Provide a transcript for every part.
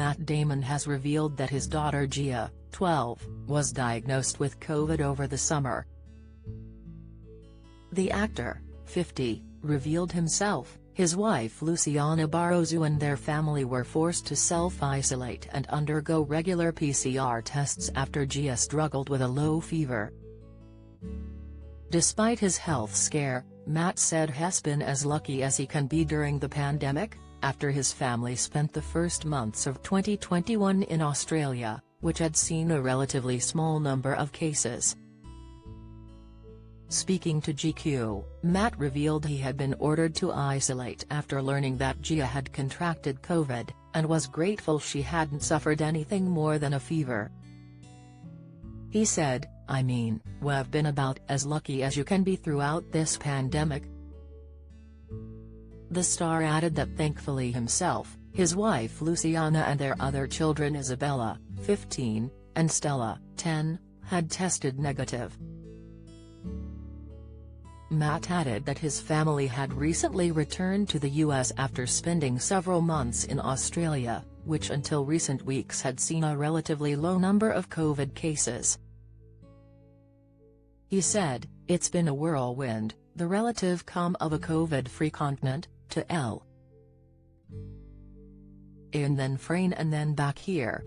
Matt Damon has revealed that his daughter Gia, 12, was diagnosed with COVID over the summer. The actor, 50, revealed himself, his wife Luciana Barroso and their family were forced to self-isolate and undergo regular PCR tests after Gia struggled with a low fever. Despite his health scare, Matt said he's been as lucky as he can be during the pandemic, after his family spent the first months of 2021 in Australia, which had seen a relatively small number of cases. Speaking to GQ, Matt revealed he had been ordered to isolate after learning that Gia had contracted COVID, and was grateful she hadn't suffered anything more than a fever. He said, "I mean, we've been about as lucky as you can be throughout this pandemic." The star added that thankfully himself, his wife Luciana and their other children Isabella, 15, and Stella, 10, had tested negative. Matt added that his family had recently returned to the US after spending several months in Australia, which until recent weeks had seen a relatively low number of COVID cases. He said, "It's been a whirlwind, the relative calm of a COVID-free continent, to L. And then Frayne and then back here.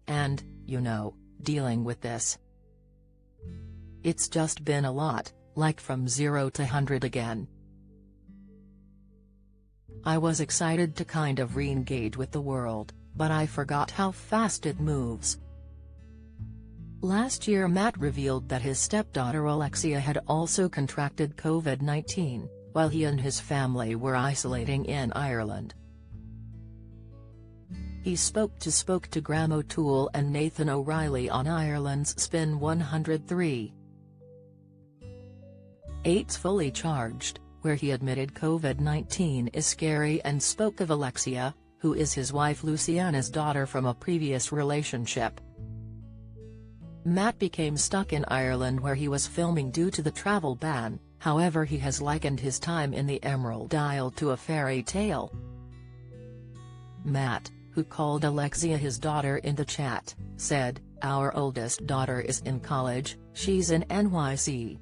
And, dealing with this. It's just been a lot, like from 0 to 100 again. I was excited to kind of re-engage with the world, but I forgot how fast it moves." Last year Matt revealed that his stepdaughter Alexia had also contracted COVID-19, while he and his family were isolating in Ireland. He spoke to Graham O'Toole and Nathan O'Reilly on Ireland's Spin 103.8's Fully Charged, where he admitted COVID-19 is scary and spoke of Alexia, who is his wife Luciana's daughter from a previous relationship. Matt became stuck in Ireland where he was filming due to the travel ban, however he has likened his time in the Emerald Isle to a fairy tale. Matt, who called Alexia his daughter in the chat, said, "Our oldest daughter is in college, she's in NYC.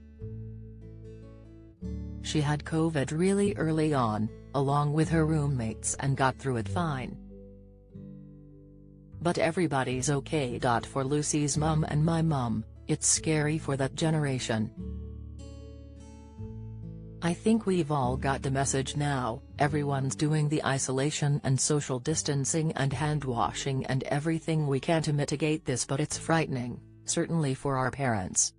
She had COVID really early on, along with her roommates, and got through it fine. But everybody's okay. For Lucy's mum and my mum, it's scary for that generation. I think we've all got the message now, everyone's doing the isolation and social distancing and hand washing and everything we can to mitigate this, but it's frightening, certainly for our parents."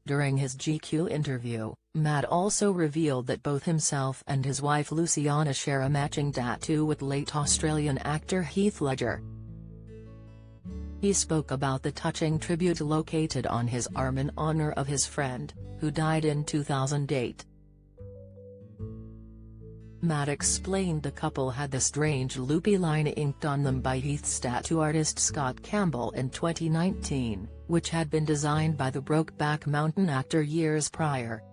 During his GQ interview, Matt also revealed that both himself and his wife Luciana share a matching tattoo with late Australian actor Heath Ledger. He spoke about the touching tribute located on his arm in honor of his friend, who died in 2008. Matt explained the couple had the strange loopy line inked on them by Heath's tattoo artist Scott Campbell in 2019, which had been designed by the Brokeback Mountain actor years prior.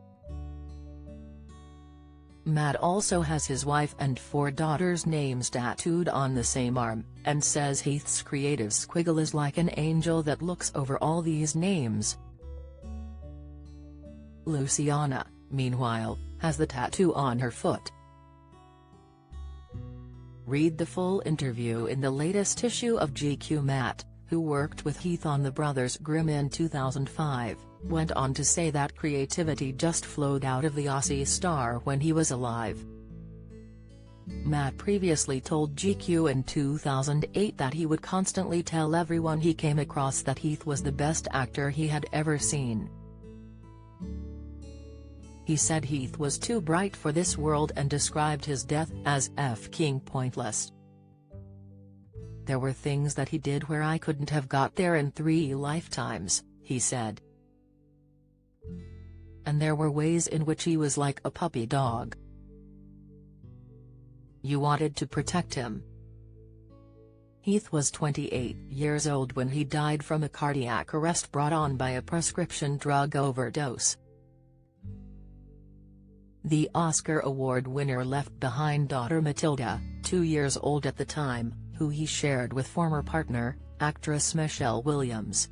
Matt also has his wife and 4 daughters' names tattooed on the same arm, and says Heath's creative squiggle is like an angel that looks over all these names. Luciana, meanwhile, has the tattoo on her foot. Read the full interview in the latest issue of GQ. Matt, who worked with Heath on The Brothers Grimm in 2005, went on to say that creativity just flowed out of the Aussie star when he was alive. Matt previously told GQ in 2008 that he would constantly tell everyone he came across that Heath was the best actor he had ever seen. He said Heath was too bright for this world and described his death as "f***ing pointless. There were things that he did where I couldn't have got there in 3 lifetimes," he said. And there were ways in which he was like a puppy dog. You wanted to protect him. Heath was 28 years old when he died from a cardiac arrest brought on by a prescription drug overdose. The Oscar Award winner left behind daughter Matilda, 2 years old at the time, who he shared with former partner, actress Michelle Williams.